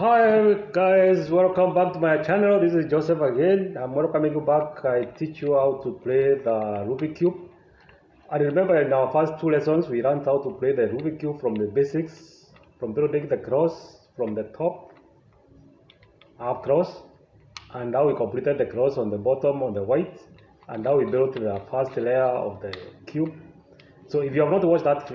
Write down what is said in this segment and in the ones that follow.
Hi guys, welcome back to my channel. This is Joseph again. I'm welcoming you back. I teach you how to play the Rubik Cube. And remember, in our first two lessons, we learned how to play the Rubik Cube from the basics, from building the cross from the top, half cross, and now we completed the cross on the bottom on the white, and now we built the first layer of the cube. So if you have not watched that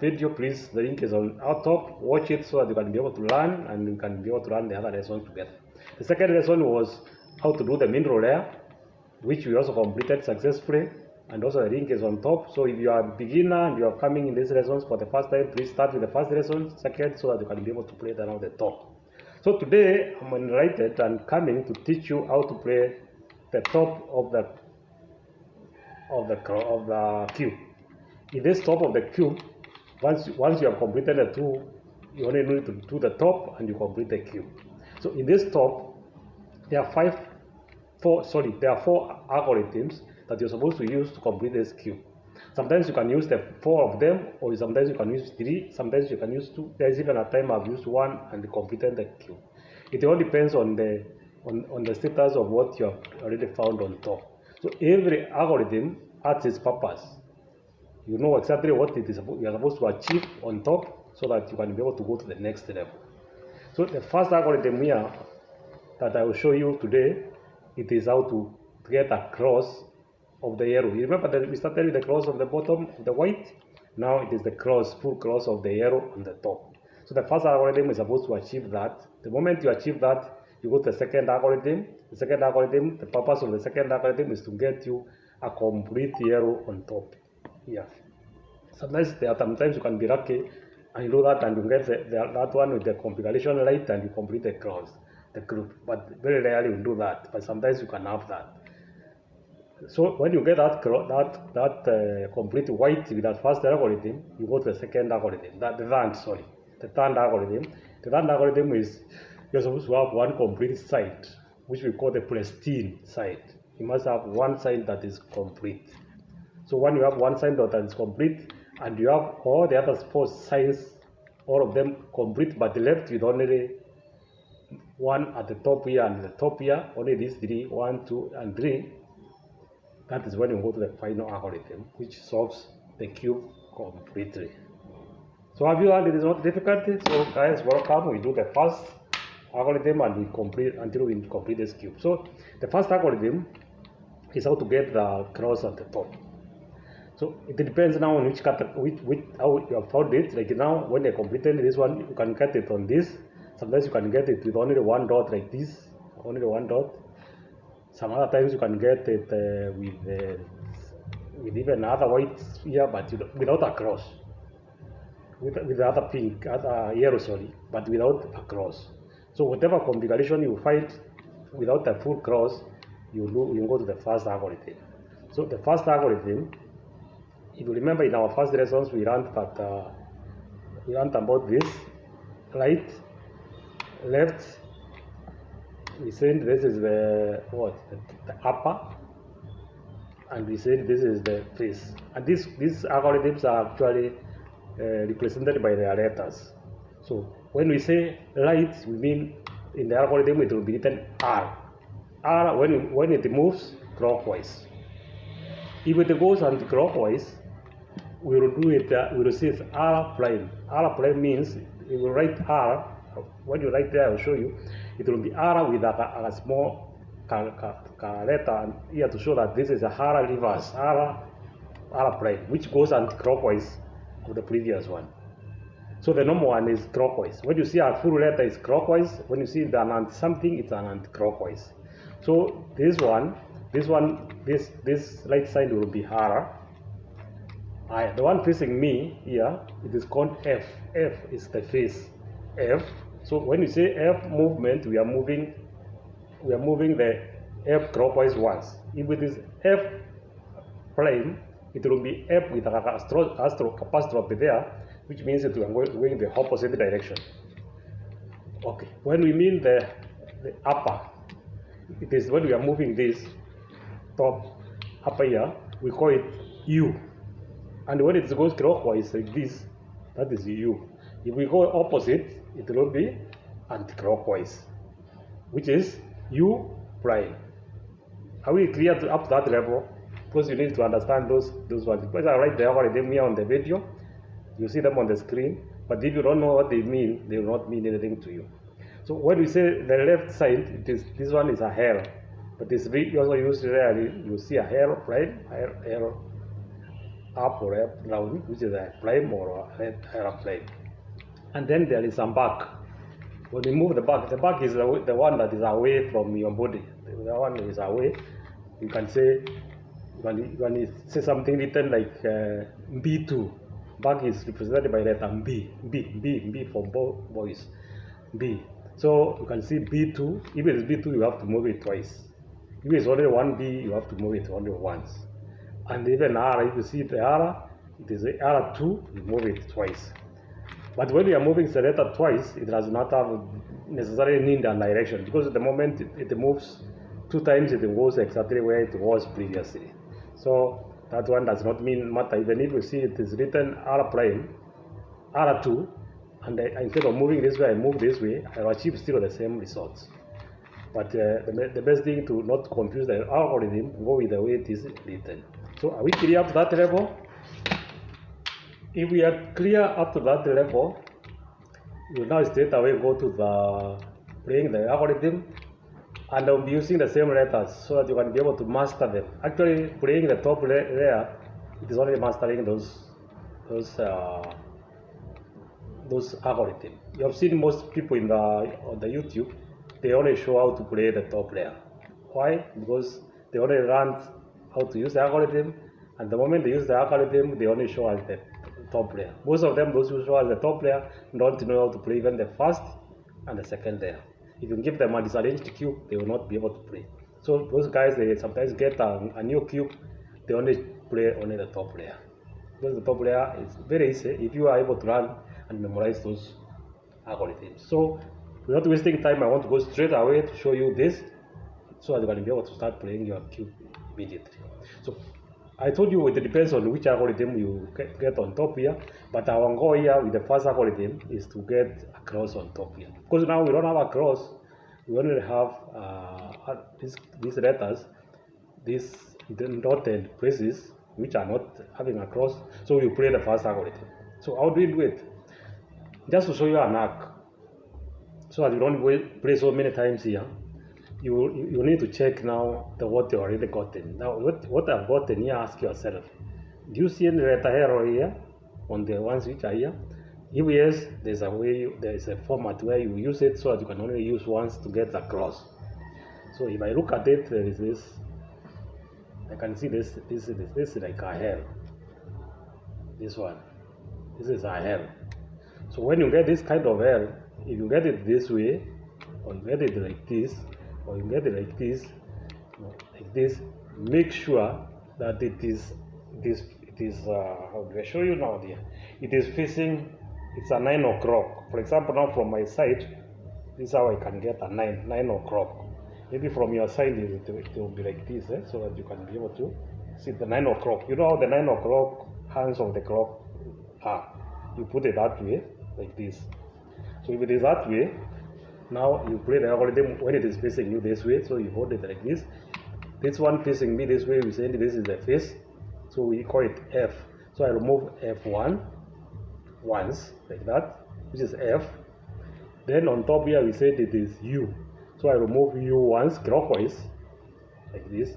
video, please, the link is on our top. Watch it so that you can be able to learn and you can be able to learn the other lessons together. The second lesson was how to do the middle layer, which we also completed successfully, and also the link is on top. So if you are a beginner and you are coming in these lessons for the first time, please start with the first lesson, second, so that you can be able to play it around the top. So today I'm excited and coming to teach you how to play the top of the cube. In this top of the cube, once you have completed the two, you only need to do the top and you complete the cube. So in this top, there are four algorithms that you're supposed to use to complete this cube. Sometimes you can use the four of them, or sometimes you can use three, sometimes you can use two. There's even a time I've used one and completed the cube. It all depends on the status of what you have already found on top. So every algorithm has its purpose. You know exactly what you are supposed to achieve on top so that you can be able to go to the next level. So the first algorithm here that I will show you today, it is how to get a cross of the arrow. You remember that we started with the cross of the bottom of the white? Now it is the full cross of the arrow on the top. So the first algorithm is supposed to achieve that. The moment you achieve that, you go to the second algorithm. The second algorithm, the purpose of the second algorithm is to get you a complete arrow on top. Yeah. Sometimes you can be lucky and you do that and you get that one with the configuration right and you complete the group. But very rarely you do that. But sometimes you can have that. So when you get that complete white with that first algorithm, you go to the second algorithm. The third algorithm. The third algorithm is you're supposed to have one complete side, which we call the pristine side. You must have one side that is complete. So when you have one side that is complete and you have all the other four sides, all of them complete, but left with only one at the top here and the top here, only these three, 1, 2, and 3, that is when you go to the final algorithm, which solves the cube completely. So have you learned it is not difficult? So guys, welcome. We do the first algorithm and we complete until we complete this cube. So the first algorithm is how to get the cross at the top. So it depends now on how you have found it. Like now, when you completed this one, you can get it on this. Sometimes you can get it with only one dot like this, only one dot. Some other times you can get it with even other white here, but without a cross. With the other pink, other yellow, sorry, but without a cross. So whatever configuration you find without a full cross, you go to the first algorithm. So the first algorithm, if you remember in our first lessons, we learned about this, right, left. We said this is the upper, and we said this is the face. And these algorithms are actually represented by their letters. So when we say right, we mean in the algorithm it will be written R. R when it moves clockwise. If it goes anti-clockwise, we will do it. We will say it's R prime. R prime means we will write R. When you write there, I will show you. It will be R with a small letter here to show that this is a R reverse. R prime, which goes anti-clockwise of the previous one. So the normal one is clockwise. When you see a full letter is clockwise. When you see the something, it's an anti-clockwise. So this right side will be R. The one facing me here, it is called F. F is the face. F. So when you say F movement, we are moving the F clockwise once. If it is F prime, it will be F with a apostrophe there, which means it will be going the opposite direction. Okay. When we mean the upper, it is when we are moving this top upper here, we call it U. And when it goes clockwise like this, that is U. If we go opposite, it will be anti-clockwise, which is U prime. Are we clear up to that level? Because you need to understand those ones. Because I write the algorithm here on the video, you see them on the screen, but if you don't know what they mean, they will not mean anything to you. So when we say the left side, this one is a hair, but it's also used rarely. You see a hair prime, hair up or hair down, which is a prime or a hair prime. And then there is some back. When you move the back is the one that is away from your body. The one is away. You can say, when you say something written like B2, back is represented by letter B for boys, B. So you can see B2. If it is B2, you have to move it twice. If it's only one B, you have to move it only once. And even R, if you see the R, it is R2, you move it twice. But when you are moving the letter twice, it does not have necessarily need a direction, because the moment it moves 2 times, it goes exactly where it was previously. So that one does not matter. Even if you see it is written R prime, R2, and instead of moving this way, I move this way, I will achieve still the same results. But the best thing to not confuse the algorithm, go with the way it is written. So are we clear up to that level? If we are clear up to that level, we will now straight away go to the playing the algorithm, and I'll be using the same letters so that you can be able to master them. Actually, playing the top layer, it is only mastering those algorithms. You have seen most people on the YouTube, they only show how to play the top layer. Why? Because they only learn how to use the algorithm, and the moment they use the algorithm, they only show us the top layer. Most of them, those who show us the top layer, don't know how to play even the first and the second layer. If you give them a disarranged cube, they will not be able to play. So those guys, they sometimes get a new cube, they only play only the top layer. Because the top layer is very easy if you are able to learn and memorize those algorithms. So without wasting time, I want to go straight away to show you this, so that you can be able to start playing your cube immediately. So I told you it depends on which algorithm you get on top here, but our goal here with the first algorithm is to get a cross on top here. Because now we don't have a cross, we only have these letters, these dotted places which are not having a cross, so we play the first algorithm. So how do we do it? Just to show you an arc, so that you don't play so many times here. You need to check now what you already gotten. Now what I've gotten here, ask yourself, do you see any letter arrow here on the ones which are here? If yes, there's a format where you use it so that you can only use once to get across. So if I look at it, there is this, I can see this is like a hair. This one, this is a hair. So when you get this kind of hair, if you get it this way, or you get it like this, or you get it like this, make sure that it is how do I show you now there? It is facing, it's a 9 o'clock. For example, now from my side, this is how I can get a 9 o'clock. Maybe from your side it will be like this, so that you can be able to see the 9 o'clock. You know how the 9 o'clock hands of the clock are. You put it that way, like this. So if it is that way, now you play the algorithm when it is facing you this way, so you hold it like this. This one facing me this way, we say this is the face, so we call it F. So I remove F1 once, like that, which is F. Then on top here we said it is U, so I remove U once clockwise, like this.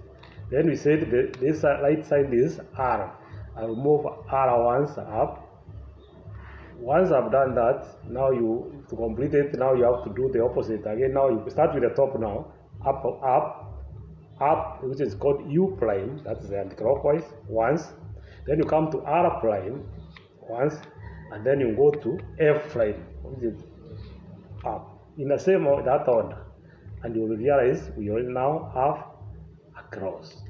Then we said this right side is R. I remove R once up. Once I've done that, now to complete it, now you have to do the opposite again. Now you start with the top now, up, which is called U prime, that's the anti-clockwise, once. Then you come to R prime, once, and then you go to F prime, which is up. In the same that order, and you will realize we will now have a cross.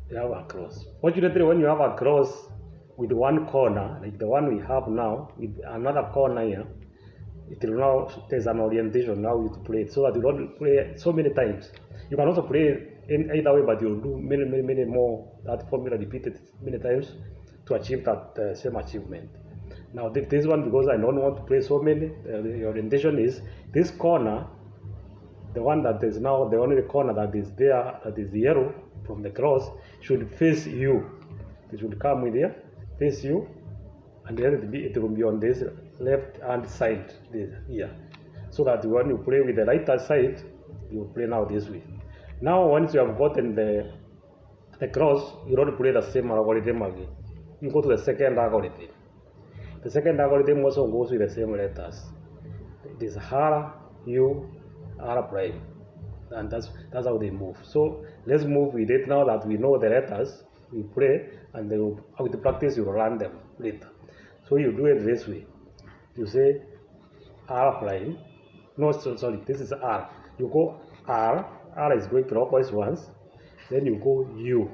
You have a cross. Fortunately, when you have a cross with one corner, like the one we have now, with another corner here, it will now, there's an orientation now you to play it, so that you don't play so many times. You can also play in either way, but you'll do many more, that formula repeated many times to achieve that same achievement. Now this one, because I don't want to play so many, the orientation is this corner, the one that is now the only corner that is there, that is the arrow from the cross, should face you. It should come with here, face you, and then it will be on this left hand side here. So that when you play with the right hand side, you will play now this way. Now once you have gotten the cross, you don't play the same algorithm again. You go to the second algorithm. The second algorithm also goes with the same letters. It is R, U, R prime, and that's how they move. So let's move with it now that we know the letters. We play, and then with the practice you will learn them later. So you do it this way. You say R prime. No, sorry, this is R. You go R. R is going clockwise once. Then you go U.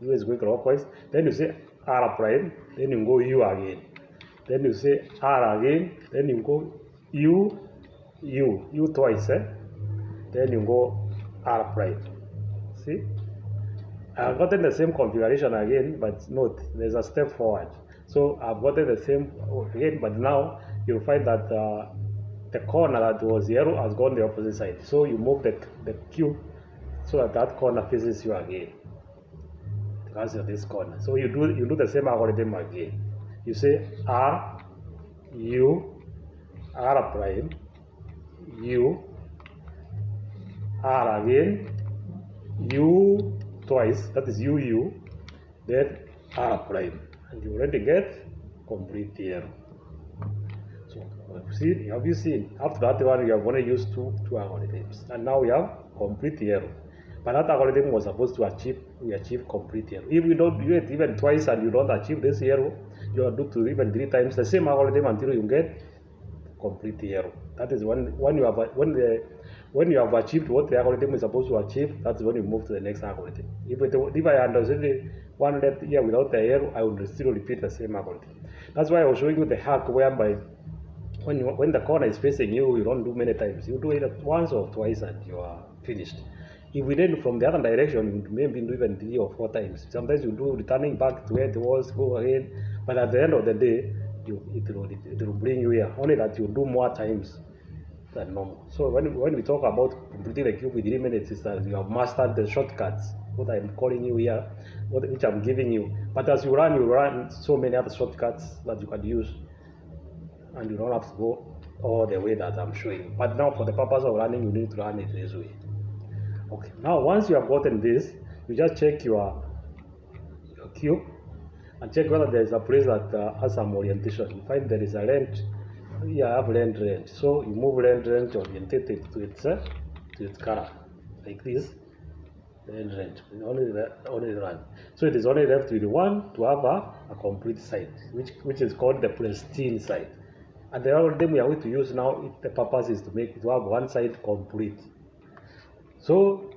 U is going clockwise. Then you say R prime. Then you go U again. Then you say R again. Then you go U twice. Then you go R prime. See? I've gotten the same configuration again, but note there's a step forward. So I've gotten the same again, but now you'll find that the corner that was the arrow has gone the opposite side. So you move the cube so that corner faces you again. Because of this corner. So you do the same algorithm again. You say R, U, R prime, U, R again, U twice, that is U, then R prime. And you already get complete theorem. So have you seen? After that one, we have only used two algorithms, and now we have complete theorem. But that algorithm was supposed to achieve complete theorem. If you don't do it even twice and you don't achieve this theorem, you are due to even 3 times the same algorithm until you get complete theorem. That is when you have achieved what the algorithm is supposed to achieve. That's when you move to the next algorithm. If I understood one letter here without the arrow, I would still repeat the same algorithm. That's why I was showing you the hack whereby when the corner is facing you, you don't do many times. You do it once or twice and you are finished. If we did from the other direction, you maybe do even 3 or 4 times. Sometimes you do returning back to where it was, go again. But at the end of the day, it will bring you here. Only that you do more times than normal. So when we talk about completing the cube with 3 minutes, is that you have mastered the shortcuts, what I'm calling you here, which I'm giving you. But as you run so many other shortcuts that you can use, and you don't have to go all the way that I'm showing. But now for the purpose of running, you need to run it this way. Okay, now once you have gotten this, you just check your cube and check whether there is a place that has some orientation. You find there is a range. Here I have range. So you move range orientated to its color like this. Range only run. So it is only left with one to have a complete side, which is called the pristine side. And the algorithm we are going to use now, the purpose is to have one side complete. So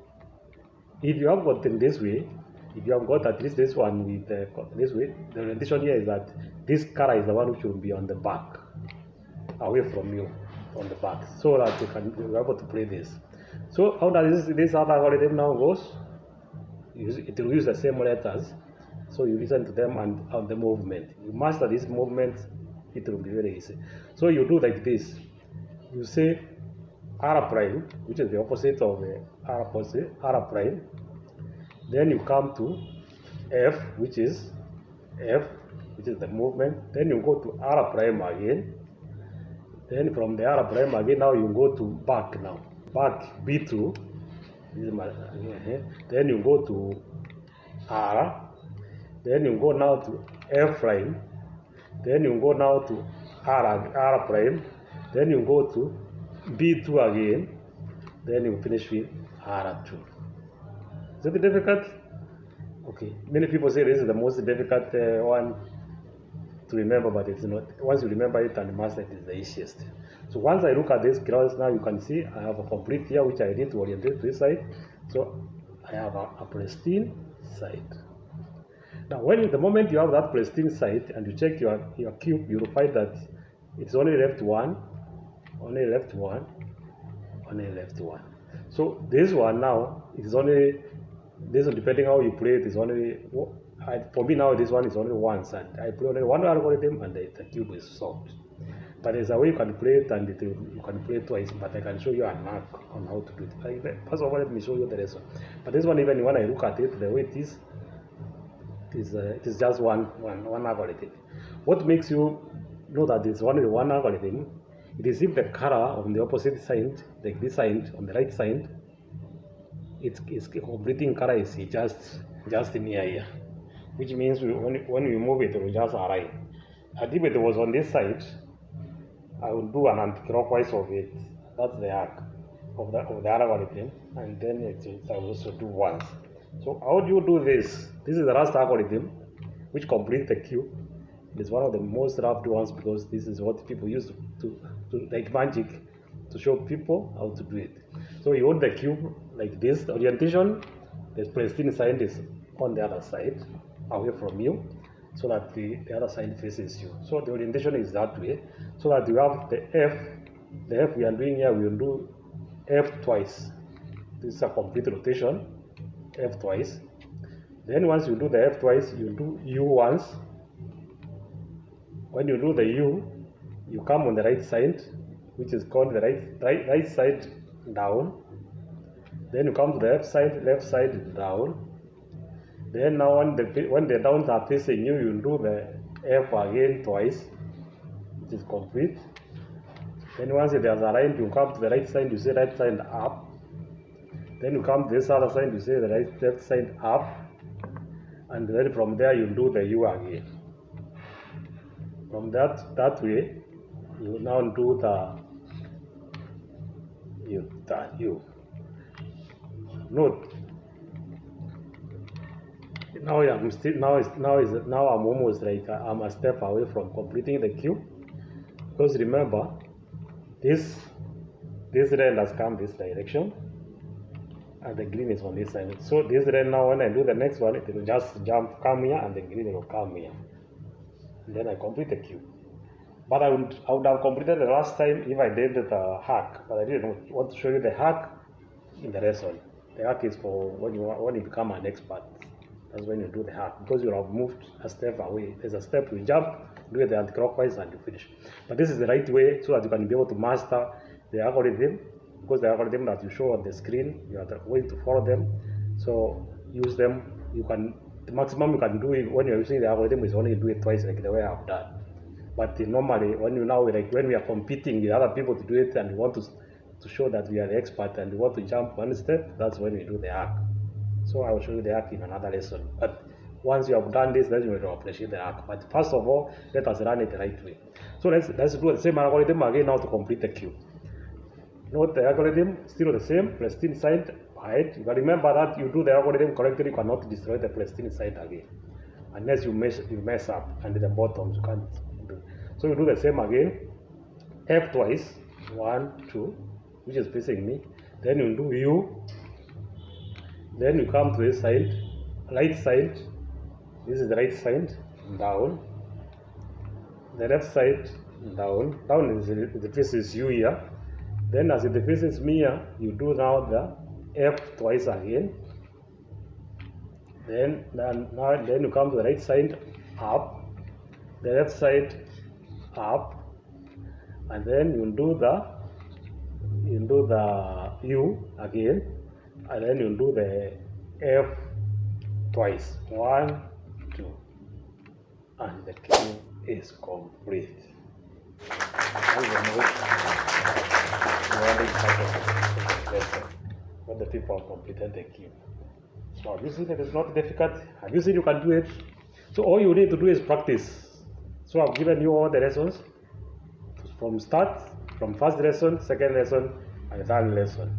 if you have gotten this way, if you have got at least this one with this way, the orientation here is that this color is the one which will be on the back, away from you, on the back, so that you can be able to play this. So how does this other algorithm now goes? It will use the same letters, so you listen to them and on the movement. You master this movement, it will be very easy. So you do like this. You say R prime, which is the opposite of the R prime. Then you come to F, which is the movement. Then you go to R prime again. Then from the R prime again, now you go to back now. Back B2. Then you go to R. Then you go now to F prime. Then you go now to R prime. Then you go to B2 again. Then you finish with R2. Is it difficult? Okay. Many people say this is the most difficult one to remember, but it's not. Once you remember it and master it, is the easiest. So once I look at this class now, you can see I have a complete here which I need to orientate to this side. So I have a pristine side. Now the moment you have that pristine side and you check your cube, you will find that it's only left one. So this one now is only This is depending how you play it is only, for me now this one is only once, and I play only one algorithm and the cube is solved. But there's a way you can play it, and you can play it twice, but I can show you a knack on how to do it. First of all, let me show you the lesson. But this one, even when I look at it, the way it is just one algorithm. What makes you know that it's only one algorithm? It is if the color on the opposite side, like this side, on the right side, its completing color is just near here, which means when we move it, it will just align. And if it was on this side, I will do an anti-clockwise of it. That's the hack of the algorithm, and then I will also do once. So how do you do this? This is the last algorithm which completes the cube. It is one of the most loved ones because this is what people use to like magic, to show people how to do it. So you hold the cube like this. The orientation, the pristine side is on the other side, away from you, so that the other side faces you. So the orientation is that way, so that you have the F we are doing here, we will do F twice. This is a complete rotation, F twice. Then once you do the F twice, you do U once. When you do the U, you come on the right side, which is called the right side down. Then you come to the left side down. Then now when the downs are facing you, you do the F again twice, which is complete. Then once it has aligned, you come to the right side, you say right side up. Then you come to this other side, you say the left side up. And then from there you do the U again. From that way, you now do the U. Note. Now I'm almost like I'm a step away from completing the cube, because remember this red has come this direction and the green is on this side. So this red, now when I do the next one, it will just come here and the green will come here. And then I complete the cube. But I would have completed the last time if I did the hack, but I didn't want to show you the hack in the lesson. The hack is for when you become an expert. That's when you do the hack, because you have moved a step away. There's a step you jump, do it the anti-clockwise, and you finish. But this is the right way, so that you can be able to master the algorithm, because the algorithm that you show on the screen, you are going to follow them. So use them. The maximum you can do it when you're using the algorithm is only do it twice, like the way I've done. But normally, when we are competing with other people to do it, and we want to show that we are the expert and we want to jump one step, that's when we do the hack. So I will show you the hack in another lesson. But once you have done this, then you will appreciate the hack. But first of all, let us run it the right way. So let's do the same algorithm again now to complete the cube. Note the algorithm still the same, pristine side, right? But remember that you do the algorithm correctly, you cannot destroy the pristine side again, unless you mess up and the bottoms you can't do. So you do the same again, F twice, 1, 2, which is facing me. Then you do U. Then you come to this side, right side. This is the right side, down. The left side, down. Down is the faces you here. Then as it faces me here, you do now the F twice again. Then you come to the right side, up. The left side, up. And then you do the U again. And then you do the F twice, 1, 2, and the cube is complete. When the people have completed the cube. So have you seen that it's not difficult? Have you seen you can do it? So all you need to do is practice. So I've given you all the lessons from first lesson, second lesson, and third lesson.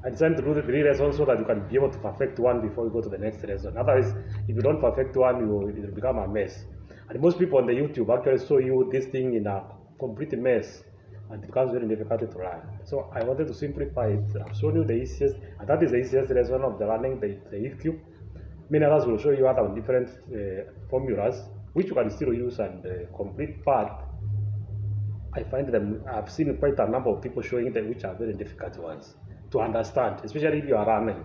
I decided to do the 3 lessons so that you can be able to perfect one before you go to the next lesson. Otherwise, if you don't perfect one, it will become a mess. And most people on the YouTube actually show you this thing in a complete mess, and it becomes very difficult to learn. So I wanted to simplify it. I've shown you the easiest, and that is the easiest lesson of the learning the if cube. Many others will show you other different formulas, which you can still use and complete, but I find them, I've seen quite a number of people showing them which are very difficult ones to understand, especially if you are learning.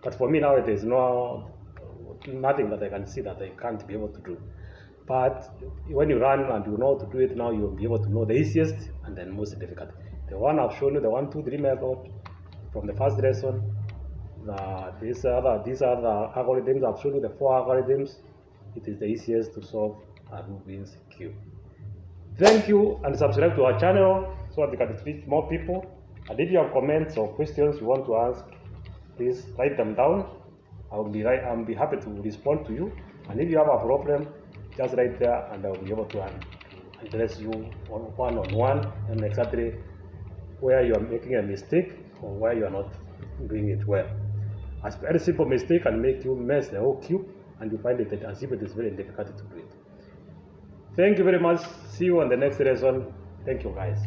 But for me now, there is nothing that I can see that I can't be able to do. But when you run and you know how to do it now, you'll be able to know the easiest and then most difficult. The one I've shown you, the 1, 2, 3 method from the first lesson. These other algorithms, I've shown you the 4 algorithms. It is the easiest to solve a Rubik's Cube. Thank you, and subscribe to our channel so that we can reach more people. And if you have comments or questions you want to ask, please write them down. I'll be happy to respond to you. And if you have a problem, just write there and I'll be able to address you one-on-one and exactly where you are making a mistake or where you are not doing it well. A very simple mistake can make you mess the whole cube and you find it as if it is very difficult to do it. Thank you very much. See you on the next lesson. Thank you, guys.